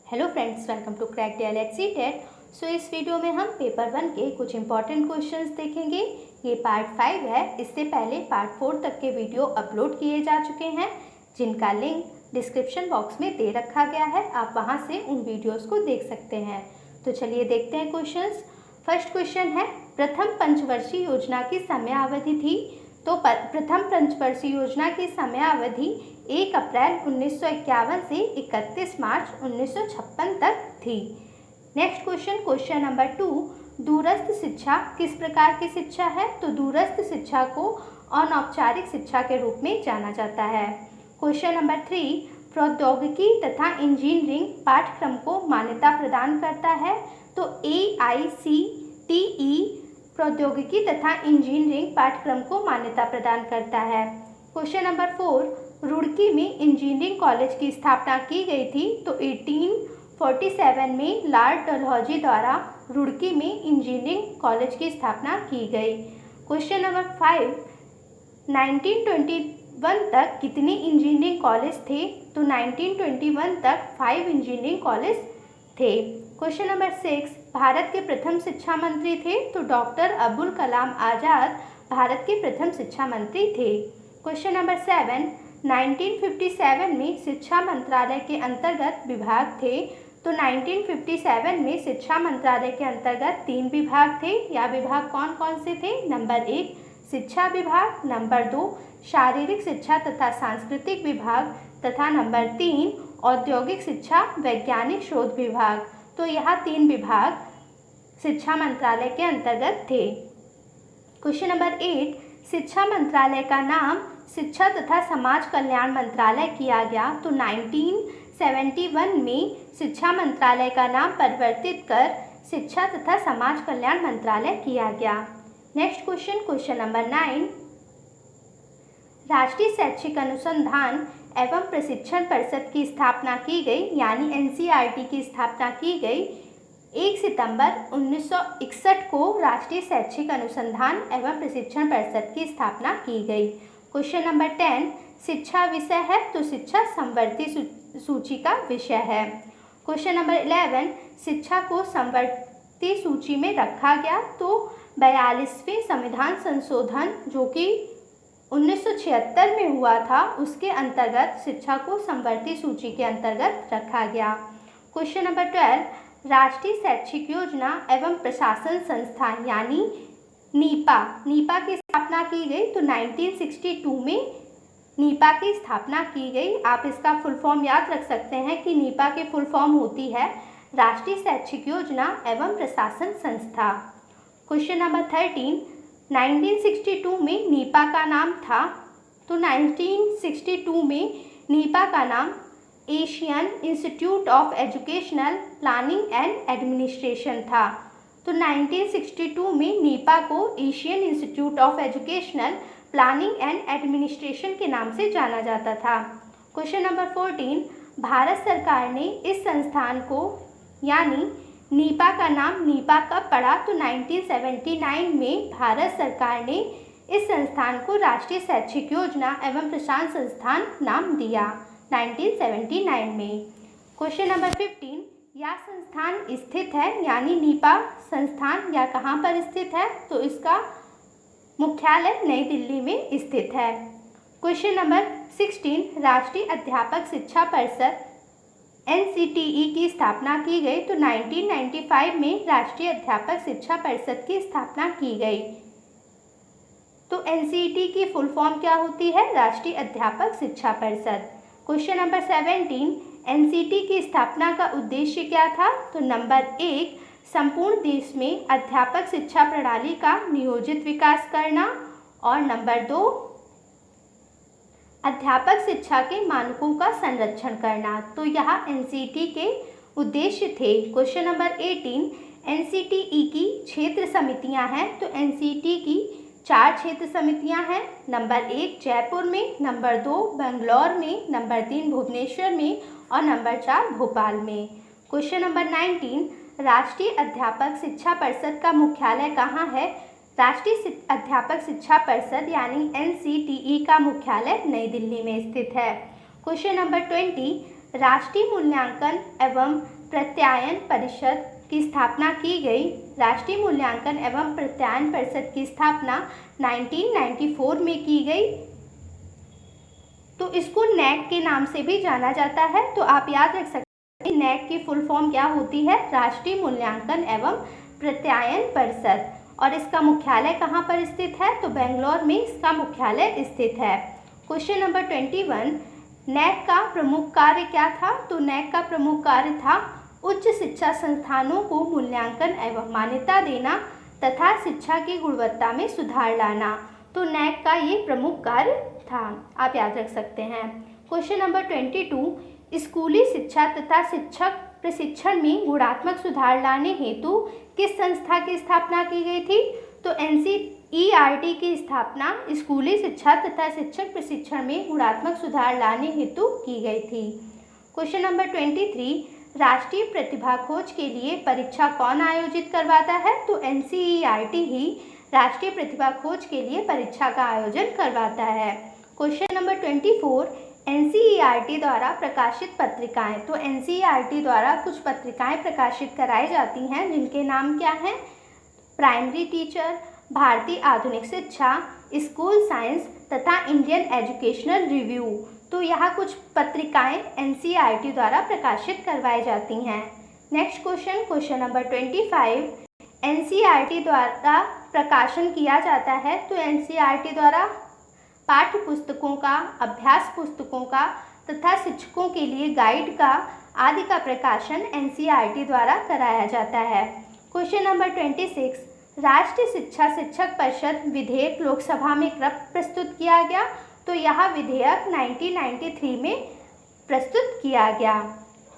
Hello friends, welcome to crack DLHC TET. So इस video में हम पेपर 1 के कुछ इंपॉर्टेंट क्वेश्चंस देखेंगे। ये पार्ट 5 है। इससे पहले पार्ट 4 तक के वीडियो अपलोड किए जा चुके हैं, जिनका लिंक डिस्क्रिप्शन बॉक्स में दे रखा गया है। आप वहां से उन वीडियोस को देख सकते हैं। तो चलिए देखते हैं क्वेश्चंस। फर्स्ट क्वेश्चन है, प्रथम पंचवर्षीय योजना की समयावधि थी। तो प्रथम पंचवर्षीय योजना की समयावधि 1 अप्रैल 1951 से 31 मार्च 1956 तक थी। नेक्स्ट क्वेश्चन, क्वेश्चन नंबर 2, दूरस्थ शिक्षा किस प्रकार की शिक्षा है? तो दूरस्थ शिक्षा को अनौपचारिक शिक्षा के रूप में जाना जाता है। क्वेश्चन नंबर 3, प्रौद्योगिकी तथा इंजीनियरिंग पाठ्यक्रम को मान्यता प्रदान करता है। तो AICTE प्रौद्योगिकी तथा इंजीनियरिंग पाठ्यक्रम को मान्यता प्रदान करता है। क्वेश्चन नंबर 4, रुड़की में इंजीनियरिंग कॉलेज की स्थापना की गई थी। तो 1847 में लॉर्ड डलहौजी द्वारा रुड़की में इंजीनियरिंग कॉलेज की स्थापना की गई। क्वेश्चन नंबर 5, 1921 तक कितने इंजीनियरिंग कॉलेज थे? तो 1921 तक 5 इंजीनियरिंग कॉलेज थे। क्वेश्चन नंबर 6, भारत के प्रथम शिक्षा मंत्री थे। तो डॉक्टर अब्दुल कलाम आज़ाद भारत के प्रथम शिक्षा मंत्री थे। क्वेश्चन नंबर 7, 1957 में शिक्षा मंत्रालय के अंतर्गत विभाग थे। तो 1957 में शिक्षा मंत्रालय के अंतर्गत 3 विभाग थे। या विभाग कौन कौन से थे? नंबर 1 शिक्षा विभाग, नंबर 2 शारीरिक शिक्षा तथा सांस्कृतिक विभाग तथा नंबर 3 औद्योगिक शिक्षा वैज्ञानिक शोध विभाग। तो यह 3 विभाग शिक्षा मंत्रालय के अंतर्गत थे। क्वेश्चन नंबर 8, शिक्षा मंत्रालय का नाम शिक्षा तथा समाज कल्याण मंत्रालय किया गया। तो 1971 में शिक्षा मंत्रालय का नाम परिवर्तित कर शिक्षा तथा समाज कल्याण मंत्रालय किया गया। नेक्स्ट क्वेश्चन, क्वेश्चन नंबर 9, राष्ट्रीय शैक्षिक अनुसंधान एवं प्रशिक्षण परिषद की स्थापना की गई, यानी NCERT की स्थापना की गई 1 सितंबर 1961 को राष्ट्रीय शैक्षिक अनुसंधान एवं प्रशिक्षण परिषद की स्थापना की गई। क्वेश्चन नंबर 10, शिक्षा विषय है। तो शिक्षा समवर्ती सूची का विषय है। क्वेश्चन नंबर 11, शिक्षा को समवर्ती सूची में रखा गया। तो 42वें संविधान संशोधन जो कि 1976 में हुआ था, उसके अंतर्गत शिक्षा को समवर्ती सूची के अंतर्गत रखा गया। क्वेश्चन नंबर 12, राष्ट्रीय शैक्षिक योजना एवं प्रशासन संस्थान यानी नीपा की स्थापना की गई। तो 1962 में नीपा की स्थापना की गई। आप इसका फुल फॉर्म याद रख सकते हैं कि नीपा की फुल फॉर्म होती है राष्ट्रीय शैक्षिक योजना एवं प्रशासन संस्था। क्वेश्चन नंबर 13, 1962 में नीपा का नाम था। तो 1962 में नीपा का नाम Asian institute of educational planning and administration था। तो 1962 में नीपा को Asian institute of educational planning and administration के नाम से जाना जाता था। क्वेश्चन नंबर 14, भारत सरकार ने इस संस्थान को यानी नीपा का नाम नीपा कब पड़ा? तो 1979 में भारत सरकार ने इस संस्थान को राष्ट्रीय शैक्षिक योजना एवं प्रशासन संस्थान नाम दिया 1979 में। क्वेश्चन नंबर 15, यह संस्थान स्थित है यानी नीपा संस्थान या कहाँ पर स्थित है? तो इसका मुख्यालय नई दिल्ली में स्थित है। क्वेश्चन नंबर 16, राष्ट्रीय अध्यापक शिक्षा परिषद NCTE की स्थापना की गई। तो 1995 में राष्ट्रीय अध्यापक शिक्षा परिषद की स्थापना की गई। तो NCET की फुल फॉर्म क्या होती है? राष्ट्रीय अध्यापक शिक्षा परिषद। क्वेश्चन नंबर 17, NCET की स्थापना का उद्देश्य क्या था? तो नंबर 1, संपूर्ण देश में अध्यापक शिक्षा प्रणाली का नियोजित विकास करना और नंबर 2, अध्यापक शिक्षा के मानकों का संरक्षण करना। तो यह NCET के उद्देश्य थे। क्वेश्चन नंबर 18, NCTE की क्षेत्र समितियां हैं। तो NCET की 4 क्षेत्र समितियां हैं। नंबर 1 जयपुर में, नंबर 2 बेंगलोर में, नंबर 3 भुवनेश्वर में और नंबर 4 भोपाल में। क्वेश्चन नंबर 19, राष्ट्रीय अध्यापक शिक्षा परिषद का मुख्यालय कहाँ है? राष्ट्रीय अध्यापक शिक्षा परिषद यानी NCTE का मुख्यालय नई दिल्ली में स्थित है। क्वेश्चन नंबर 20, राष्ट्रीय मूल्यांकन एवं प्रत्यायन परिषद की स्थापना की गई। राष्ट्रीय मूल्यांकन एवं प्रत्यायन परिषद की स्थापना 1994 में की गई। तो इसको नैक के नाम से भी जाना जाता है। तो आप याद रख सकते हैं नैक की फुल फॉर्म क्या होती है, राष्ट्रीय मूल्यांकन एवं प्रत्यायन परिषद। और इसका मुख्यालय कहाँ पर स्थित है, तो बेंगलोर में इसका मुख्यालय स्थित है। क्वेश्चन नंबर 21, नैक का प्रमुख कार्य क्या था, तो नैक का प्रमुख कार्य था उच्च शिक्षा संस्थानों को मूल्यांकन एवं मान्यता देना तथा शिक्षा की गुणवत्ता में सुधार लाना। तो नैक का ये प्रमुख कार्य था, आप याद रख सकते हैं। क्वेश्चन नंबर 22, स्कूली शिक्षा तथा शिक्षक प्रशिक्षण में गुणात्मक सुधार लाने हेतु किस संस्था की स्थापना की गई थी, तो NCERT की स्थापना स्कूली शिक्षा तथा शिक्षक प्रशिक्षण में गुणात्मक सुधार लाने हेतु की गई थी। क्वेश्चन नंबर 23, राष्ट्रीय प्रतिभा खोज के लिए परीक्षा कौन आयोजित करवाता है, तो NCERT ही राष्ट्रीय प्रतिभा खोज के लिए परीक्षा का आयोजन करवाता है। क्वेश्चन नंबर 24, NCERT द्वारा प्रकाशित पत्रिकाएं, तो NCERT द्वारा कुछ पत्रिकाएं प्रकाशित कराई जाती हैं जिनके नाम क्या हैं, प्राइमरी टीचर, भारतीय आधुनिक शिक्षा, स्कूल साइंस तथा इंडियन एजुकेशनल रिव्यू। तो यहाँ कुछ पत्रिकाएं NCERT द्वारा प्रकाशित करवाई जाती हैं। Next question, question number 25, NCERT द्वारा प्रकाशन किया जाता है, तो NCERT द्वारा पाठ्य पुस्तकों का, अभ्यास पुस्तकों का तथा शिक्षकों के लिए गाइड का आदि का प्रकाशन NCERT द्वारा कराया जाता है। क्वेश्चन नंबर 26, राष्ट्रीय शिक्षा शिक्षक परिषद विधेयक लोकसभा में कब प्रस्तुत किया गया, तो यह विधेयक 1993 में प्रस्तुत किया गया।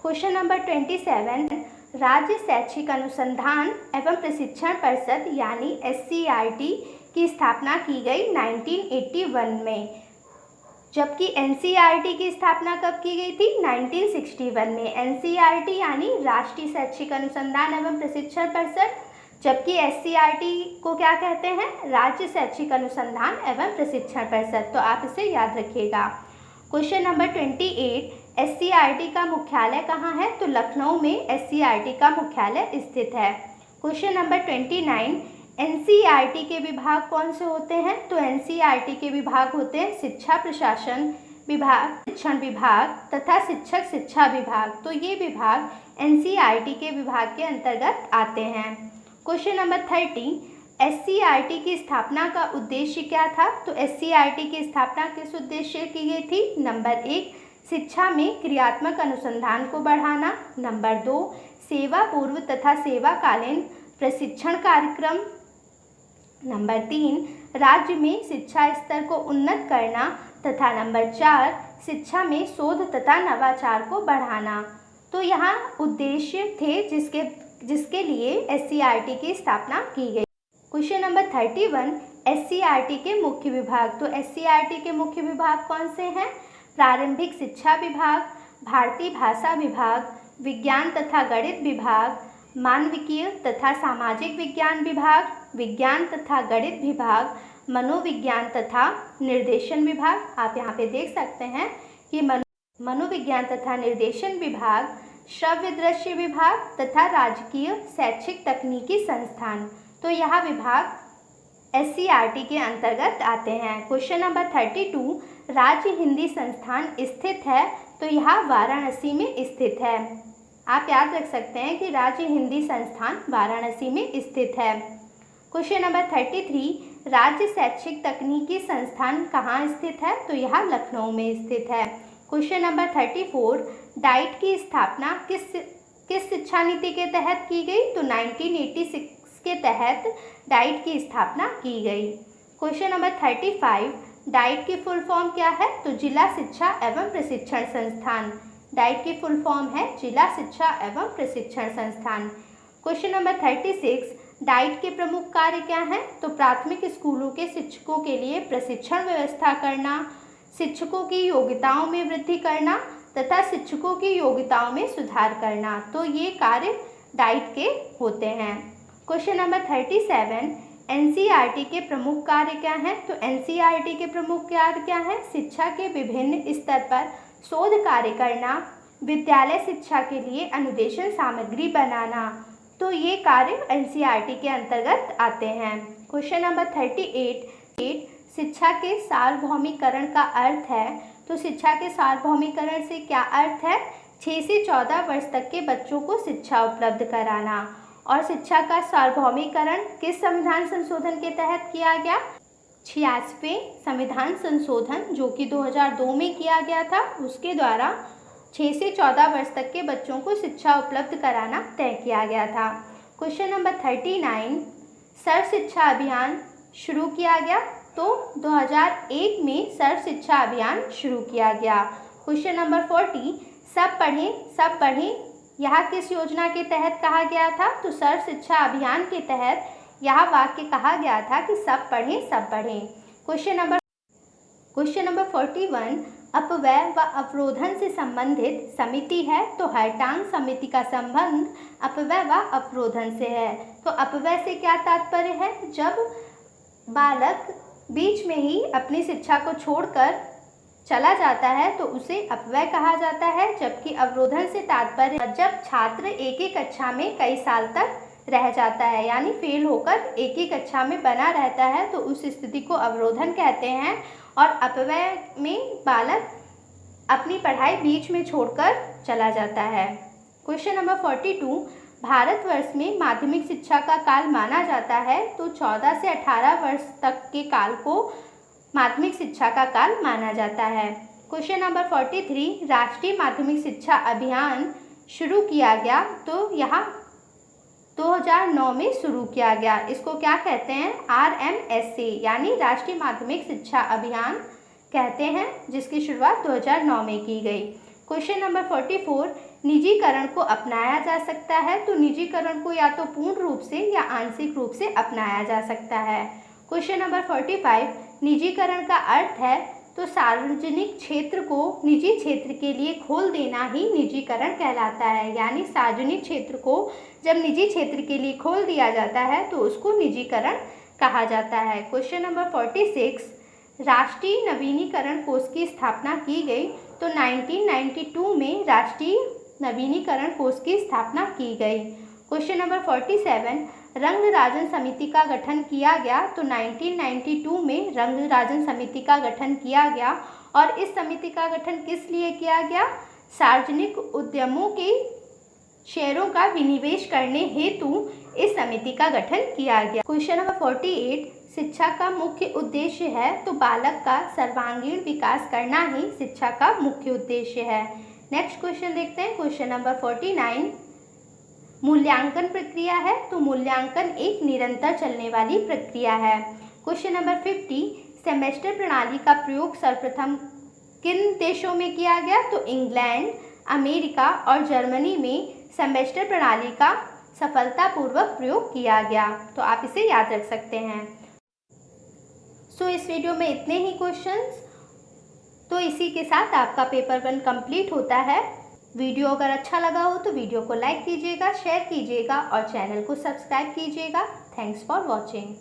क्वेश्चन नंबर 27, राज्य शैक्षिक अनुसंधान एवं प्रशिक्षण परिषद यानी SCERT की स्थापना की गई 1981 में, जबकि NCERT की स्थापना कब की गई थी, 1961 में। NCERT यानी राष्ट्रीय शैक्षिक अनुसंधान एवं प्रशिक्षण परिषद, जबकि SCERT को क्या कहते हैं, राज्य शैक्षिक अनुसंधान एवं प्रशिक्षण परिषद। तो आप इसे याद रखिएगा। क्वेश्चन नंबर 28, SCERT का मुख्यालय कहाँ है, तो लखनऊ में SCERT का मुख्यालय स्थित है। क्वेश्चन नंबर 29, NCERT के विभाग कौन से होते हैं, तो NCERT के विभाग होते हैं शिक्षा प्रशासन विभाग, शिक्षण विभाग तथा शिक्षक शिक्षा विभाग। तो ये विभाग NCERT के विभाग के अंतर्गत आते हैं। क्वेश्चन नंबर 30, SCERT की स्थापना का उद्देश्य क्या था, तो SCERT की स्थापना किस उद्देश्य की गई थी, नंबर 1 शिक्षा में क्रियात्मक अनुसंधान को बढ़ाना, नंबर 2 सेवा पूर्व तथा सेवाकालीन प्रशिक्षण कार्यक्रम, नंबर 3 राज्य में शिक्षा स्तर को उन्नत करना तथा नंबर 4 शिक्षा में शोध तथा नवाचार को बढ़ाना। तो यहाँ उद्देश्य थे जिसके लिए SCERT की स्थापना की गई। क्वेश्चन नंबर 31, SCERT के मुख्य विभाग, तो SCERT के मुख्य विभाग कौन से हैं, प्रारंभिक शिक्षा विभाग, भारतीय भाषा विभाग, विज्ञान तथा गणित विभाग, मानविकीय तथा सामाजिक विज्ञान विभाग, विज्ञान तथा गणित विभाग, मनोविज्ञान तथा निर्देशन विभाग। आप यहाँ पे देख सकते हैं कि मनोविज्ञान तथा निर्देशन विभाग, श्रव्य दृश्य विभाग तथा राजकीय शैक्षिक तकनीकी संस्थान। तो यह विभाग SCERT के अंतर्गत आते हैं। क्वेश्चन नंबर 32, राज्य हिंदी संस्थान स्थित है, तो यह वाराणसी में स्थित है। आप याद रख सकते हैं कि राज्य हिंदी संस्थान वाराणसी में स्थित है। क्वेश्चन नंबर 33, राज्य शैक्षिक तकनीकी संस्थान कहाँ स्थित है, तो यह लखनऊ में स्थित है। क्वेश्चन नंबर 34, डाइट की स्थापना किस शिक्षा नीति के तहत की गई, तो 1986 के तहत डाइट की स्थापना की गई। क्वेश्चन नंबर 35, डाइट की फुल फॉर्म क्या है, तो जिला शिक्षा एवं प्रशिक्षण संस्थान। डाइट की फुल फॉर्म है जिला शिक्षा एवं प्रशिक्षण संस्थान। क्वेश्चन नंबर 36, डाइट के प्रमुख कार्य क्या हैं, तो प्राथमिक स्कूलों के शिक्षकों के लिए प्रशिक्षण व्यवस्था करना, शिक्षकों की योग्यताओं में वृद्धि करना तथा शिक्षकों की योग्यताओं में सुधार करना। तो ये कार्य डाइट के होते हैं। क्वेश्चन नंबर 37, NCERT के प्रमुख कार्य क्या हैं, तो NCERT के प्रमुख कार्य क्या हैं, शिक्षा के विभिन्न स्तर पर शोध कार्य करना, विद्यालय शिक्षा के लिए अनुदेशन सामग्री बनाना। तो ये कार्य एनसीईआरटी के अंतर्गत आते हैं। क्वेश्चन नंबर 38 शिक्षा के सार्वभौमिकरण का अर्थ है। तो शिक्षा के सार्वभौमिकरण से क्या अर्थ है? 6 से 14 वर्ष तक के बच्चों को शिक्षा उपलब्ध कराना। और शिक्षा का सार्वभौमिकरण किस संविधान संशोधन के तहत किया गया? 86वें संविधान संशोधन जो कि 2002 में किया गया था, उसके द्वारा 6 से 14 वर्ष तक के बच्चों को शिक्षा उपलब्ध कराना तय किया गया था। क्वेश्चन नंबर 39 सर्व शिक्षा अभियान शुरू किया गया। तो 2001 में सर्व शिक्षा अभियान शुरू किया गया। क्वेश्चन नंबर 40 सब पढ़ें यह किस योजना के तहत कहा गया था? तो सर्व शिक्षा अभियान के तहत यह वाक्य कहा गया था कि सब पढ़ें। क्वेश्चन नंबर 41 अपव्यय व अवरोधन से संबंधित समिति है। तो हरटांग समिति का संबंध अपव्यय व अवरोधन से है। तो अपव्यय से क्या तात्पर्य है? जब बालक बीच में ही अपनी शिक्षा को छोड़कर चला जाता है तो उसे अपव्यय कहा जाता है। जबकि अवरोधन से तात्पर्य जब छात्र एक ही कक्षा में कई साल तक रह जाता है, यानी फेल होकर एक ही कक्षा में बना रहता है, तो उस स्थिति को अवरोधन कहते हैं। और अपव्यय में बालक अपनी पढ़ाई बीच में छोड़कर चला जाता है। क्वेश्चन नंबर 42 भारतवर्ष में माध्यमिक शिक्षा का काल माना जाता है। तो 14 से 18 वर्ष तक के काल को माध्यमिक शिक्षा का काल माना जाता है। क्वेश्चन नंबर 43 राष्ट्रीय माध्यमिक शिक्षा अभियान शुरू किया गया। तो यहाँ 2009 में शुरू किया गया। इसको क्या कहते हैं? RMSA यानी राष्ट्रीय माध्यमिक शिक्षा अभियान कहते हैं, जिसकी शुरुआत 2009 में की गई। क्वेश्चन नंबर 44 निजीकरण को अपनाया जा सकता है। तो निजीकरण को या तो पूर्ण रूप से या आंशिक रूप से अपनाया जा सकता है। क्वेश्चन नंबर 45 निजीकरण का अर्थ है तो सार्वजनिक क्षेत्र को निजी क्षेत्र के लिए खोल देना ही निजीकरण कहलाता है। यानी सार्वजनिक क्षेत्र को जब निजी क्षेत्र के लिए खोल दिया जाता है तो उसको निजीकरण कहा जाता है। क्वेश्चन नंबर 46 राष्ट्रीय नवीनीकरण कोष की स्थापना की गई। तो 1992 में राष्ट्रीय नवीनीकरण कोष की स्थापना की गई। क्वेश्चन नंबर 47 रंगराजन समिति का गठन किया गया। तो 1992 में रंगराजन समिति का गठन किया गया। और इस समिति का गठन किस लिए किया गया? सार्वजनिक उद्यमों के शेयरों का विनिवेश करने हेतु इस समिति का गठन किया गया। क्वेश्चन नंबर 48 शिक्षा का मुख्य उद्देश्य है। तो बालक का सर्वांगीण विकास करना ही शिक्षा का मुख्य उद्देश्य है। नेक्स्ट क्वेश्चन देखते हैं। क्वेश्चन नंबर 49 मूल्यांकन प्रक्रिया है। तो मूल्यांकन एक निरंतर चलने वाली प्रक्रिया है। क्वेश्चन नंबर 50 सेमेस्टर प्रणाली का प्रयोग सर्वप्रथम किन देशों में किया गया? तो इंग्लैंड, अमेरिका और जर्मनी में सेमेस्टर प्रणाली का सफलतापूर्वक प्रयोग किया गया। तो आप इसे याद रख सकते हैं। इस वीडियो में इतने ही क्वेश्चंस। तो इसी के साथ आपका पेपर 1 कंप्लीट होता है। वीडियो अगर अच्छा लगा हो तो वीडियो को लाइक कीजिएगा, शेयर कीजिएगा और चैनल को सब्सक्राइब कीजिएगा। Thanks for watching.